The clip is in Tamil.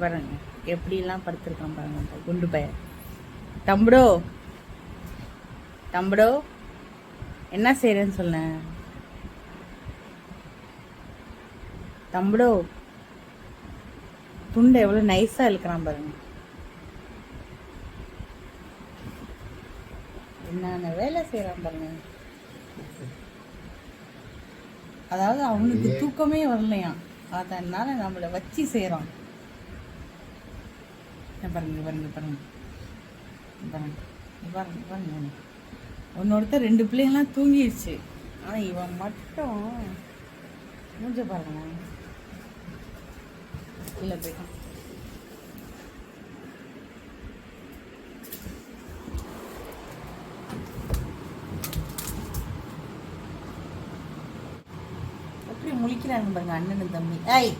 பாருங்க எப்படிலாம் படுத்துருக்கான் பாருங்க குண்டு பையன். தம்புடோ தம்புடோ என்ன செய்யறேன்னு சொல்ல. தம்புடோ துண்டை எவ்வளோ நைஸாக இழுக்கிறான் பாருங்க. என்னென்ன வேலை செய்கிறான் பாருங்க. அதாவது அவனுக்கு தூக்கமே வரலையாம், அதனால நம்மளை வச்சு செய்கிறான். பாருங்க பாருங்க பாருங்க பாருங்க பாருங்க பாருங்க. உன்னோடத்த 2 பிள்ளைங்களாம் தூங்கிடுச்சு, ஆனால் இவன் மட்டும் மூஞ்ச பாருங்க கீழே போயிட்டான். எப்படி முழிக்கிறாங்க பாருங்க அண்ணனு தம்பி. ஐய்